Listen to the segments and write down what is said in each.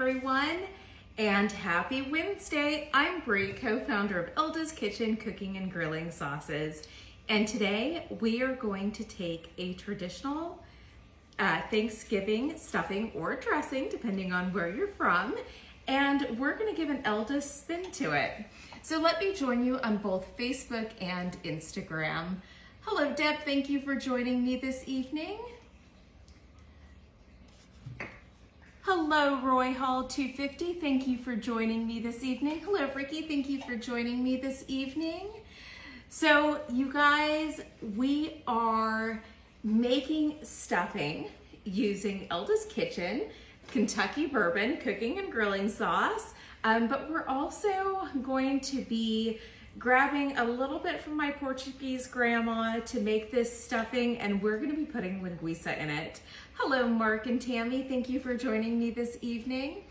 everyone, and happy Wednesday. I'm Brie, co-founder of Elda's Kitchen Cooking and Grilling Sauces, and today we are going to take a traditional Thanksgiving stuffing or dressing, depending on where you're from, and we're going to give an Elda spin to it. So let me join you on both Facebook and Instagram. Hello, Deb. Thank you for joining me this evening. Hello, Roy Hall 250. Thank you for joining me this evening. Hello, Ricky. Thank you for joining me this evening. So, you guys, we are making stuffing using Elda's Kitchen, Kentucky Bourbon cooking and grilling sauce, but we're also going to be grabbing a little bit from my Portuguese grandma to make this stuffing, and we're going to be putting linguica in it. Hello, Mark and Tammy. Thank you for joining me this evening.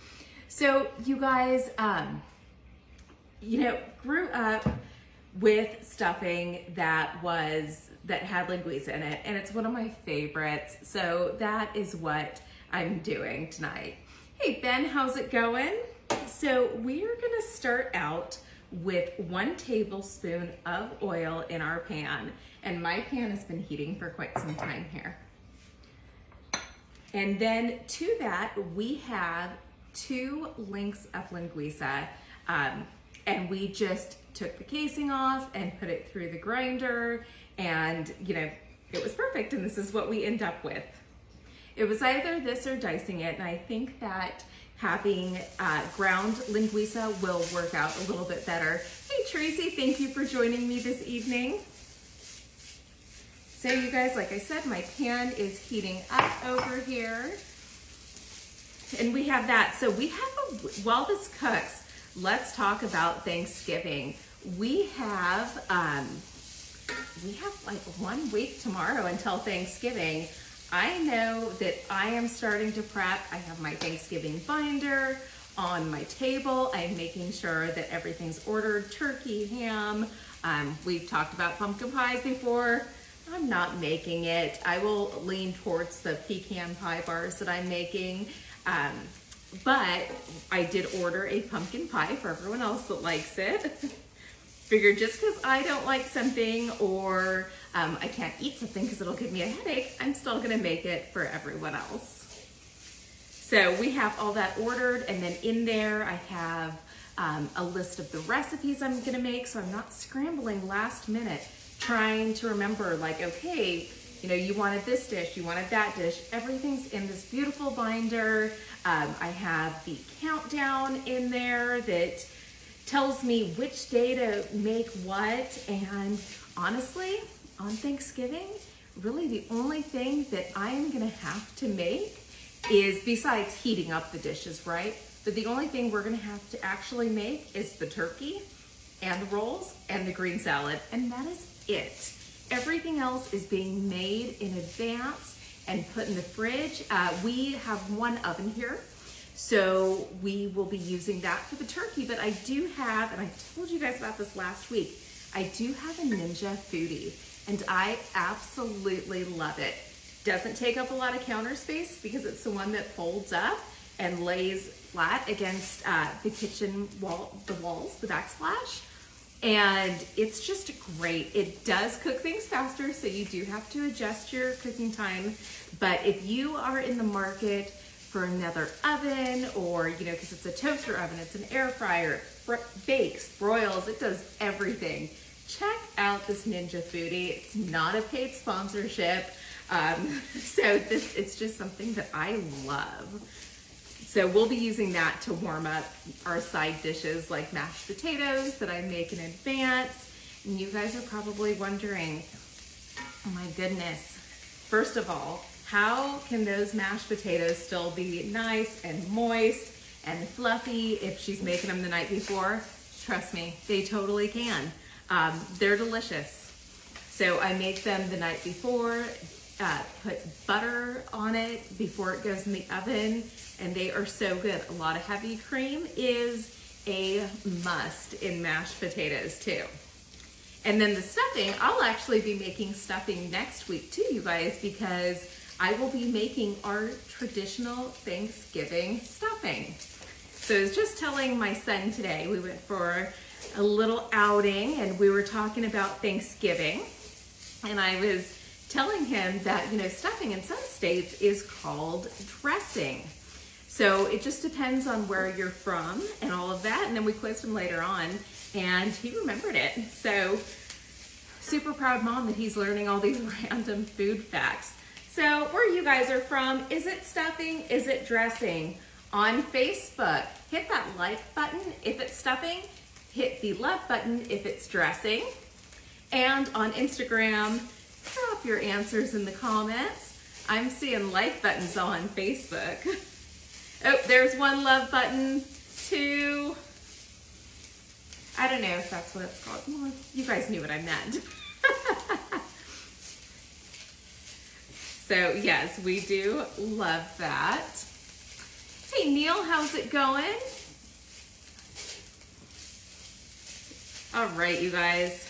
So you guys, grew up with stuffing that had linguica in it, and it's one of my favorites. So that is what I'm doing tonight. Hey, Ben, how's it going? So we are going to start out with 1 tablespoon of oil in our pan. And my pan has been heating for quite some time here. And then to that, we have 2 links of linguica. And we just took the casing off and put it through the grinder. And, it was perfect. And this is what we end up with. It was either this or dicing it. And I think that having ground linguica will work out a little bit better. Hey Tracy, thank you for joining me this evening. So you guys, like I said, my pan is heating up over here. And we have that. So we have, while this cooks, let's talk about Thanksgiving. We have like 1 week tomorrow until Thanksgiving. I know that I am starting to prep. I have my Thanksgiving binder on my table. I'm making sure that everything's ordered, turkey, ham. We've talked about pumpkin pies before. I'm not making it. I will lean towards the pecan pie bars that I'm making. But I did order a pumpkin pie for everyone else that likes it. Figured just because I don't like something or I can't eat something because it'll give me a headache, I'm still gonna make it for everyone else. So we have all that ordered, and then in there I have a list of the recipes I'm gonna make, so I'm not scrambling last minute trying to remember, like, okay, you wanted this dish, you wanted that dish. Everything's in this beautiful binder. I have the countdown in there that tells me which day to make what, and honestly, on Thanksgiving, really the only thing that I am gonna have to make is, besides heating up the dishes, right? But the only thing we're gonna have to actually make is the turkey and the rolls and the green salad, and that is it. Everything else is being made in advance and put in the fridge. We have 1 oven here, so we will be using that for the turkey, but I do have, and I told you guys about this last week, I do have a Ninja Foodie, and I absolutely love it. Doesn't take up a lot of counter space because it's the one that folds up and lays flat against the kitchen wall, the walls, the backsplash. And it's just great. It does cook things faster, so you do have to adjust your cooking time. But if you are in the market for another oven, or, because it's a toaster oven, it's an air fryer, bakes, broils, it does everything. Check out this Ninja Foodie. It's not a paid sponsorship. It's just something that I love. So we'll be using that to warm up our side dishes like mashed potatoes that I make in advance. And you guys are probably wondering, oh my goodness, first of all, how can those mashed potatoes still be nice and moist and fluffy if she's making them the night before? Trust me, they totally can. They're delicious. So I make them the night before, put butter on it before it goes in the oven, and they are so good. A lot of heavy cream is a must in mashed potatoes too. And then the stuffing, I'll actually be making stuffing next week too, you guys, because I will be making our traditional Thanksgiving stuffing. So I was just telling my son today, we went for a little outing and we were talking about Thanksgiving. And I was telling him that, stuffing in some states is called dressing. So it just depends on where you're from and all of that. And then we quizzed him later on and he remembered it. So super proud mom that he's learning all these random food facts. So where you guys are from, is it stuffing? Is it dressing? On Facebook, hit that like button if it's stuffing, hit the love button if it's dressing. And on Instagram, drop your answers in the comments. I'm seeing like buttons on Facebook. Oh, there's one love button, two. I don't know if that's what it's called. Well, you guys knew what I meant. So yes, we do love that. Hey Neil, how's it going? All right, you guys.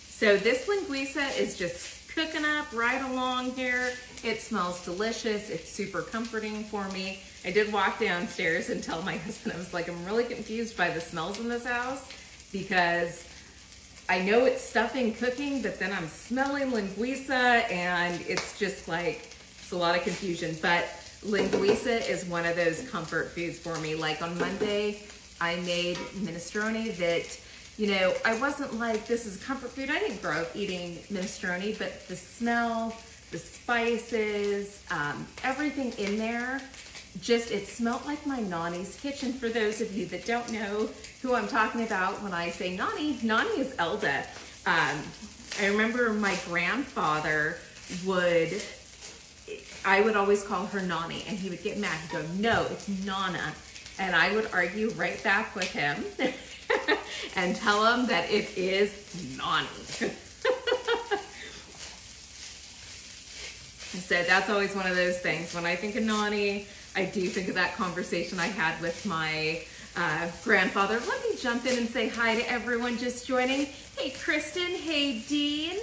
So this linguiça is just cooking up right along here. It smells delicious. It's super comforting for me. I did walk downstairs and tell my husband, I was like, I'm really confused by the smells in this house because I know it's stuffing cooking, but then I'm smelling linguiça and it's just like, it's a lot of confusion. But linguiça is one of those comfort foods for me. Like on Monday, I made minestrone that, I wasn't like, this is a comfort food. I didn't grow up eating minestrone, but the smell, the spices, everything in there, it smelled like my Nani's kitchen. For those of you that don't know who I'm talking about when I say Nani, Nani is Elda. I remember my grandfather I would always call her Nani, and he would get mad. He'd go, no, it's Nana. And I would argue right back with him and tell him that it is Nani. So that's always one of those things. When I think of Nani, I do think of that conversation I had with my grandfather. Let me jump in and say hi to everyone just joining. Hey, Kristen. Hey, Dean.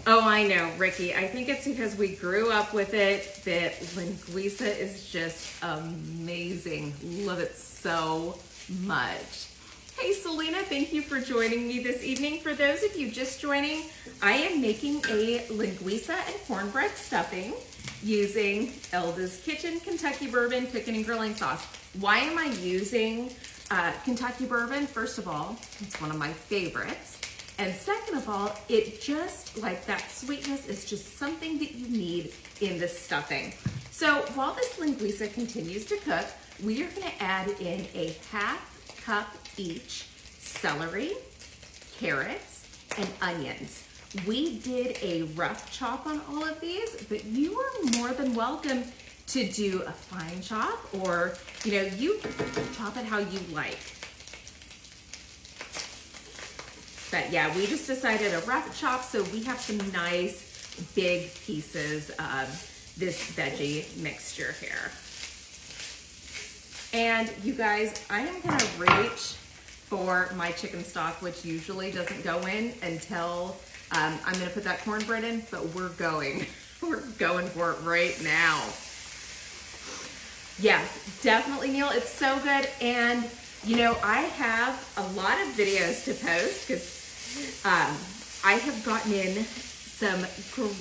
Oh, I know, Ricky. I think it's because we grew up with it that linguiça is just amazing. Love it so much. Hey, Selena, thank you for joining me this evening. For those of you just joining, I am making a linguiça and cornbread stuffing using Elda's Kitchen Kentucky Bourbon cooking and grilling sauce. Why am I using Kentucky Bourbon? First of all, it's one of my favorites. And second of all, it just, like that sweetness is just something that you need in this stuffing. So while this linguiça continues to cook, we are gonna add in a ½ cup each celery, carrots, and onions. We did a rough chop on all of these, but you are more than welcome to do a fine chop or, you chop it how you like. But yeah, we just decided a rough chop so we have some nice big pieces of this veggie mixture here. And you guys, I am gonna reach for my chicken stock, which usually doesn't go in until I'm gonna put that cornbread in, but we're going for it right now. Yes, definitely, Neil, it's so good. And I have a lot of videos to post because I have gotten in some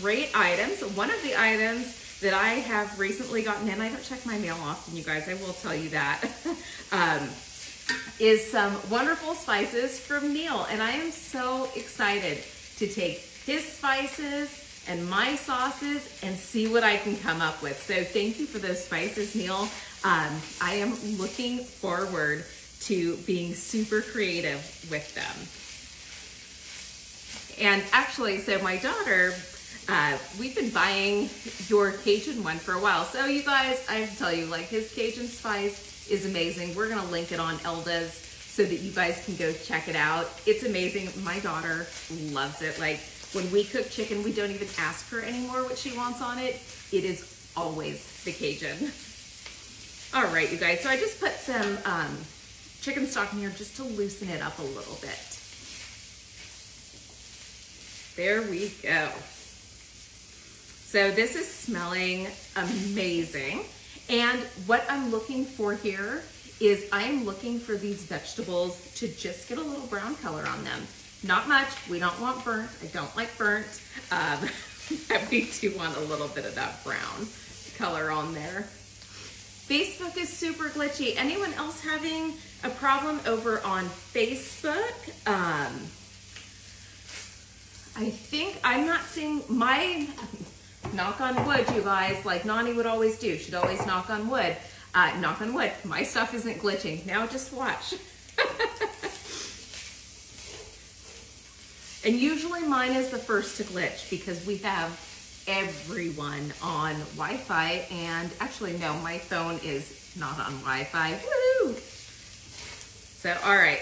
great items. One of the items that I have recently gotten in, I don't check my mail often, you guys, I will tell you that, is some wonderful spices from Neil. And I am so excited to take his spices and my sauces and see what I can come up with. So thank you for those spices, Neil. I am looking forward to being super creative with them. And actually, so my daughter, we've been buying your Cajun one for a while. So you guys, I have to tell you, like his Cajun spice is amazing. We're gonna link it on Elda's so that you guys can go check it out. It's amazing. My daughter loves it. Like when we cook chicken, we don't even ask her anymore what she wants on it. It is always the Cajun. All right, you guys, so I just put some chicken stock in here just to loosen it up a little bit. There we go. So this is smelling amazing. And what I'm looking for here is I'm looking for these vegetables to just get a little brown color on them. Not much, we don't want burnt, I don't like burnt. We do want a little bit of that brown color on there. Facebook is super glitchy. Anyone else having a problem over on Facebook? I think I'm not seeing my, knock on wood, you guys, like Nani would always do. She'd always knock on wood. Knock on wood, my stuff isn't glitching. Now just watch. And usually mine is the first to glitch because we have everyone on Wi-Fi, and actually no, my phone is not on Wi-Fi. Woo! So, all right,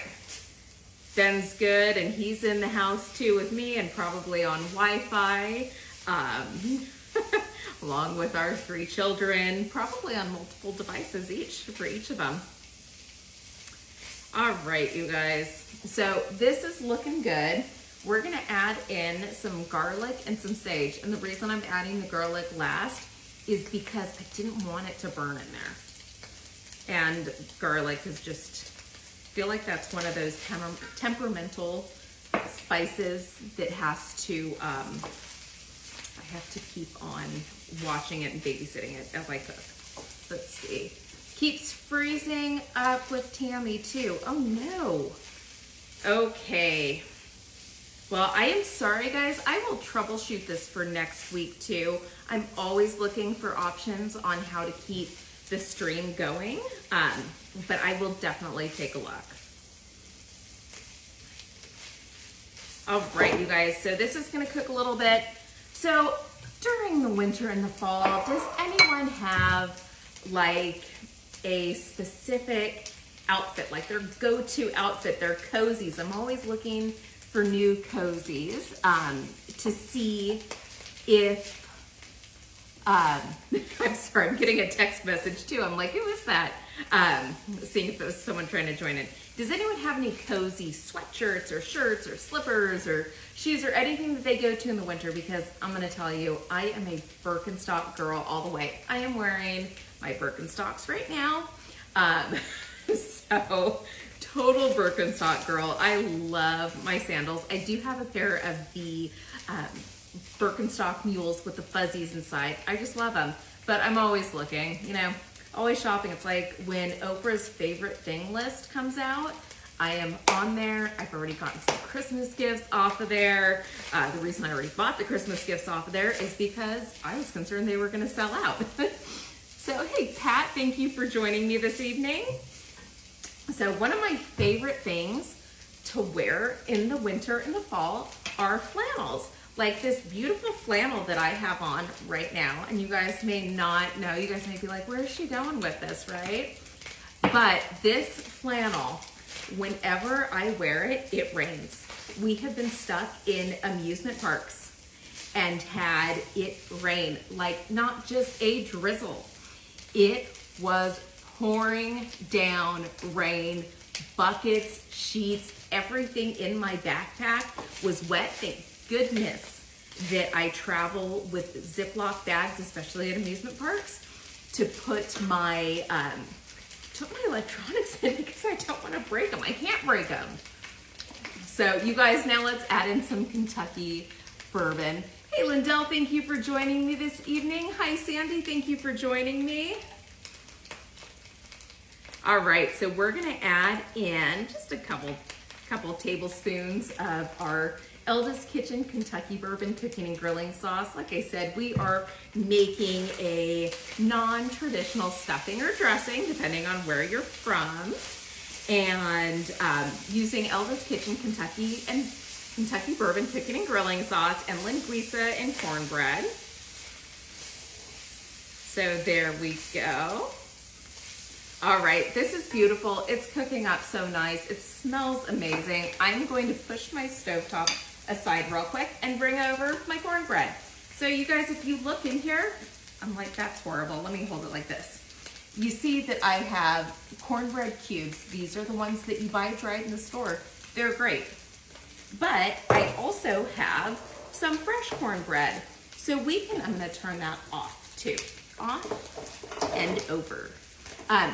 Ben's good, and he's in the house too with me and probably on Wi-Fi, along with our 3 children, probably on multiple devices for each of them. All right, you guys, so this is looking good. We're gonna add in some garlic and some sage. And the reason I'm adding the garlic last is because I didn't want it to burn in there. And garlic is just, I feel like that's one of those temperamental spices that has to, I have to keep on watching it and babysitting it as I cook. Let's see. Keeps freezing up with Tammy too. Oh no. Okay. Well, I am sorry, guys. I will troubleshoot this for next week, too. I'm always looking for options on how to keep the stream going, but I will definitely take a look. All right, you guys, so this is going to cook a little bit. So during the winter and the fall, does anyone have, like, a specific outfit, like their go-to outfit, their cozies? I'm always looking for new cozies to see if, I'm sorry, I'm getting a text message too. I'm like, who is that? Seeing if it was someone trying to join in. Does anyone have any cozy sweatshirts or shirts or slippers or shoes or anything that they go to in the winter? Because I'm gonna tell you, I am a Birkenstock girl all the way. I am wearing my Birkenstocks right now. So, total Birkenstock girl. I love my sandals. I do have a pair of the Birkenstock mules with the fuzzies inside. I just love them. But I'm always looking, you know, always shopping. It's like when Oprah's favorite thing list comes out, I am on there. I've already gotten some Christmas gifts off of there. The reason I already bought the Christmas gifts off of there is because I was concerned they were going to sell out. So, hey, Pat, thank you for joining me this evening. So one of my favorite things to wear in the winter and the fall are flannels. Like this beautiful flannel that I have on right now. And you guys may not know, you guys may be like, where is she going with this, right? But this flannel, whenever I wear it, it rains. We have been stuck in amusement parks and had it rain, like not just a drizzle. It was pouring down rain, buckets, sheets, everything in my backpack was wet. Thank goodness that I travel with Ziploc bags, especially at amusement parks, to put my electronics in because I don't want to break them. I can't break them. So you guys, now let's add in some Kentucky bourbon. Hey Lindell, thank you for joining me this evening. Hi Sandy, thank you for joining me. All right, so we're gonna add in just a couple tablespoons of our Elda's Kitchen Kentucky Bourbon Cooking and Grilling Sauce. Like I said, we are making a non-traditional stuffing or dressing, depending on where you're from, and using Elda's Kitchen Kentucky Bourbon Cooking and Grilling Sauce and Linguica and cornbread. So there we go. All right, this is beautiful. It's cooking up so nice. It smells amazing. I'm going to push my stovetop aside real quick and bring over my cornbread. So you guys, if you look in here, I'm like, that's horrible. Let me hold it like this. You see that I have cornbread cubes. These are the ones that you buy dried in the store. They're great. But I also have some fresh cornbread. So we can, I'm gonna turn that off too. off and over.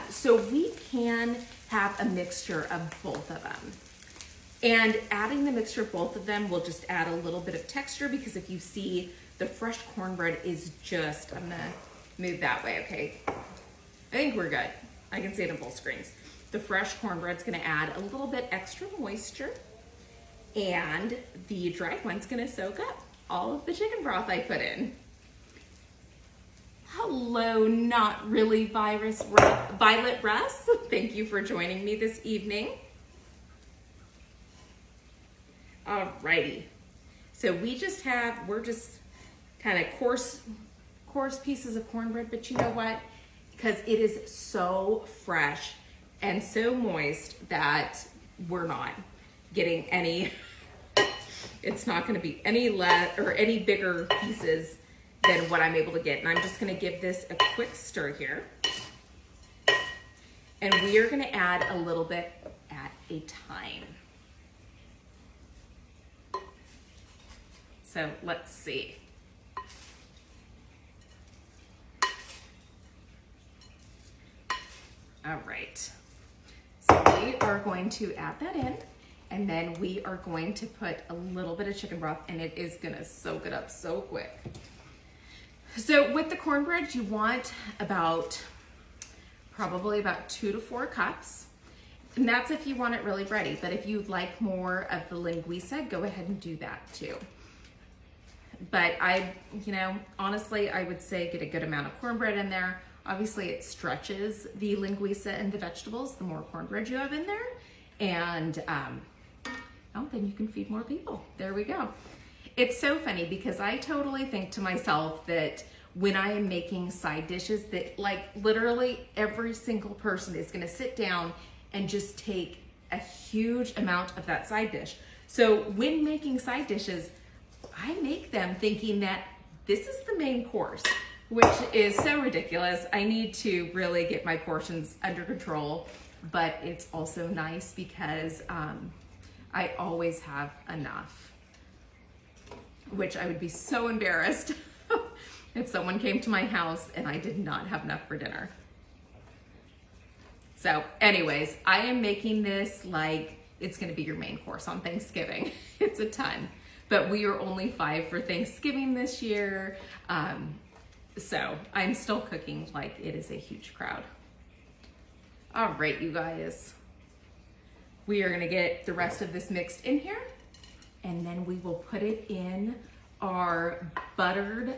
So we can have a mixture of both of them. And adding the mixture of both of them will just add a little bit of texture, because if you see, the fresh cornbread is just, I'm gonna move that way, okay? I think we're good. I can see it in both screens. The fresh cornbread's gonna add a little bit extra moisture, and the dried one's gonna soak up all of the chicken broth I put in. Hello, not really Violet Russ. Thank you for joining me this evening. Alrighty, so we're just kind of coarse pieces of cornbread, but you know what? Because it is so fresh and so moist that we're not getting any, it's not gonna be any less or any bigger pieces than what I'm able to get. And I'm just gonna give this a quick stir here. And we are gonna add a little bit at a time. So let's see. All right. So we are going to add that in, and then we are going to put a little bit of chicken broth, and it is gonna soak it up so quick. So with the cornbread, you want probably about 2 to 4 cups. And that's if you want it really bready. But if you'd like more of the linguica, go ahead and do that too. But honestly, I would say get a good amount of cornbread in there. Obviously, it stretches the linguica and the vegetables the more cornbread you have in there. And then you can feed more people. There we go. It's so funny because I totally think to myself that when I am making side dishes that literally every single person is gonna sit down and just take a huge amount of that side dish. So when making side dishes, I make them thinking that this is the main course, which is so ridiculous. I need to really get my portions under control, but it's also nice because I always have enough, which I would be so embarrassed if someone came to my house and I did not have enough for dinner. So anyways, I am making this like it's gonna be your main course on Thanksgiving. It's a ton. But we are only 5 for Thanksgiving this year. So I'm still cooking like it is a huge crowd. All right, you guys. We are gonna get the rest of this mixed in here, and then we will put it in our buttered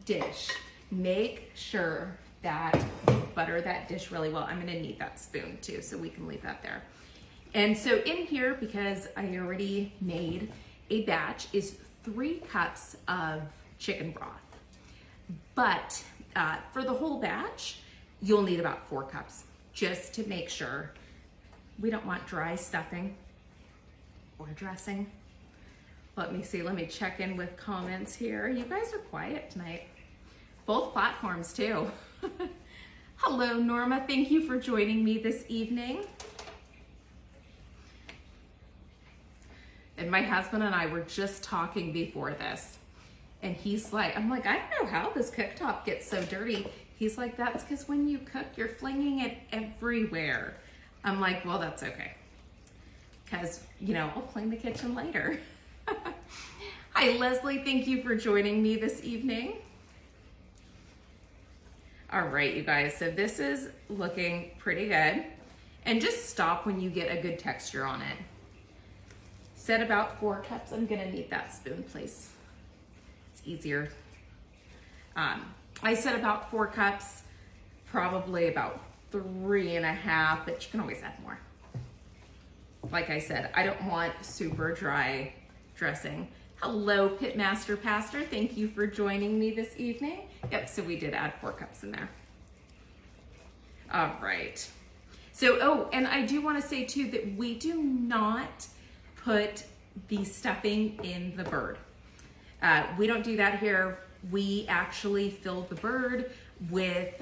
dish. Make sure that you butter that dish really well. I'm gonna need that spoon too, so we can leave that there. And so in here, because I already made a batch, is 3 cups of chicken broth. But for the whole batch, you'll need about 4 cups, just to make sure. We don't want dry stuffing or dressing. Let me see, let me check in with comments here. You guys are quiet tonight. Both platforms too. Hello, Norma, thank you for joining me this evening. And my husband and I were just talking before this. And he's like, I'm like, I don't know how this cooktop gets so dirty. He's like, that's because when you cook, you're flinging it everywhere. I'm like, well, that's okay. Because, I'll clean the kitchen later. Hi, Leslie, thank you for joining me this evening. All right, you guys, so this is looking pretty good. And just stop when you get a good texture on it. Said about 4 cups. I'm gonna need that spoon, please. It's easier. I said about 4 cups, probably about 3.5, but you can always add more. Like I said, I don't want super dry dressing. Hello, Pitmaster Pastor. Thank you for joining me this evening. Yep, so we did add 4 cups in there. All right. So, and I do want to say too that we do not put the stuffing in the bird. We don't do that here. We actually fill the bird with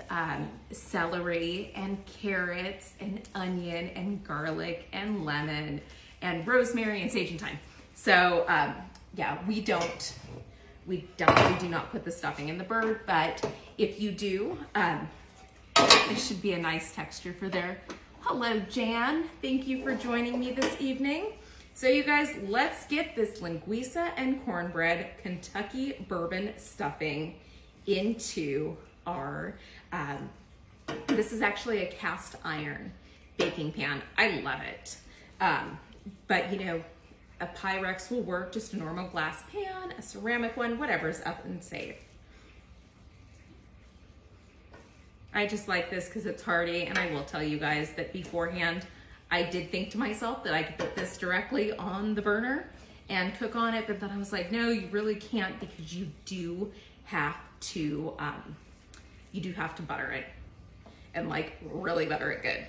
celery and carrots and onion and garlic and lemon and rosemary and sage and thyme. So yeah, we don't We definitely do not put the stuffing in the bird, but if you do, it should be a nice texture for there. Hello, Jan. Thank you for joining me this evening. So you guys, let's get this linguiça and cornbread Kentucky bourbon stuffing into our, this is actually a cast iron baking pan. I love it. But you know, a Pyrex will work, just a normal glass pan, a ceramic one, whatever's up and safe. I just like this because it's hearty, and I will tell you guys that beforehand, I did think to myself that I could put this directly on the burner and cook on it, but then I was like, no, you really can't, because you do have to butter it, and like really butter it good.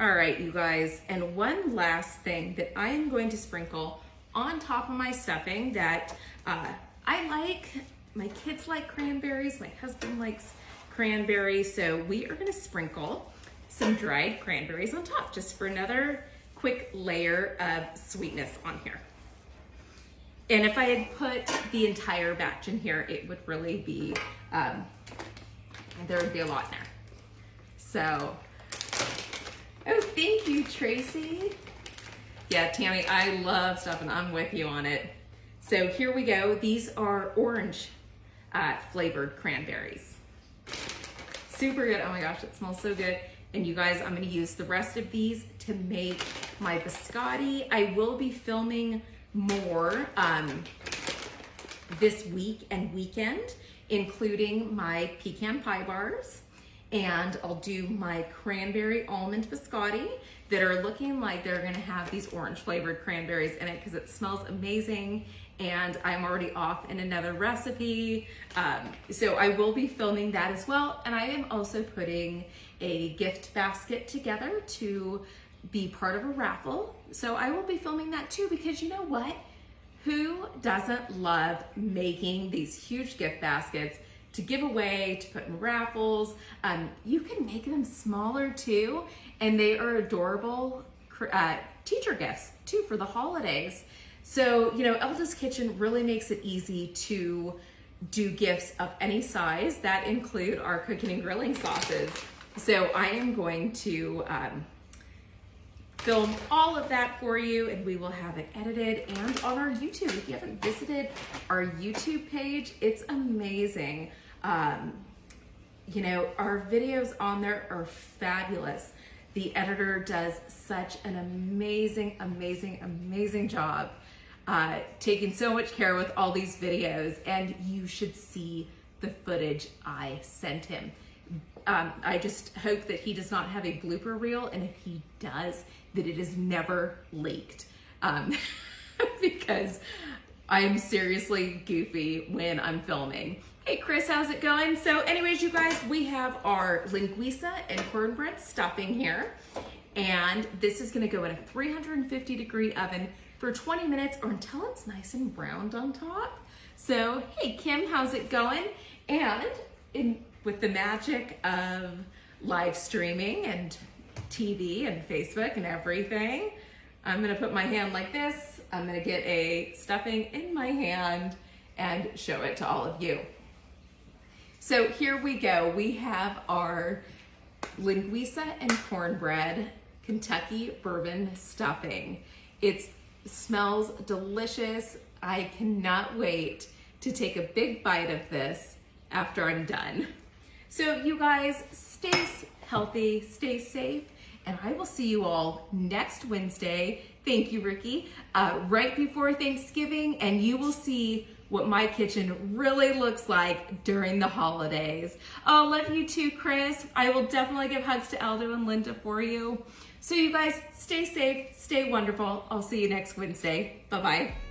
All right, you guys, and one last thing that I am going to sprinkle on top of my stuffing that I like. My kids like cranberries, my husband likes cranberries, so we are gonna sprinkle some dried cranberries on top, just for another quick layer of sweetness on here. And if I had put the entire batch in here, it would really be, there would be a lot in there. So, oh, thank you, Tracy. Yeah, Tammy, I love stuffing. I'm with you on it. So here we go. These are orange flavored cranberries. Super good. Oh my gosh, it smells so good. And you guys, I'm gonna use the rest of these to make my biscotti. I will be filming more this week and weekend, including my pecan pie bars. And I'll do my cranberry almond biscotti that are looking like they're gonna have these orange flavored cranberries in it because it smells amazing. And I'm already off in another recipe. So I will be filming that as well. And I am also putting a gift basket together to be part of a raffle. So I will be filming that too, because you know what? Who doesn't love making these huge gift baskets to give away, to put in raffles? You can make them smaller too, and they are adorable teacher gifts too for the holidays. So, you know, Elda's Kitchen really makes it easy to do gifts of any size that include our cooking and grilling sauces. So I am going to film all of that for you, and we will have it edited and on our YouTube. If you haven't visited our YouTube page, it's amazing. You know, our videos on there are fabulous. The editor does such an amazing, amazing, amazing job taking so much care with all these videos, and you should see the footage I sent him. I just hope that he does not have a blooper reel, and if he does, that it is never leaked, because I'm seriously goofy when I'm filming. Hey Chris, how's it going? So anyways, you guys, we have our linguiça and cornbread stuffing here, and this is gonna go in a 350-degree oven for 20 minutes or until it's nice and browned on top. So, hey Kim, how's it going? And with the magic of live streaming and TV and Facebook and everything, I'm gonna put my hand like this. I'm gonna get a stuffing in my hand and show it to all of you. So here we go. We have our linguiça and cornbread Kentucky bourbon stuffing. It smells delicious. I cannot wait to take a big bite of this after I'm done. So you guys, stay healthy, stay safe, and I will see you all next Wednesday. Thank you, Ricky. Right before Thanksgiving, and you will see what my kitchen really looks like during the holidays. Oh, love you too, Chris. I will definitely give hugs to Elda and Linda for you. So you guys, stay safe, stay wonderful. I'll see you next Wednesday. Bye-bye.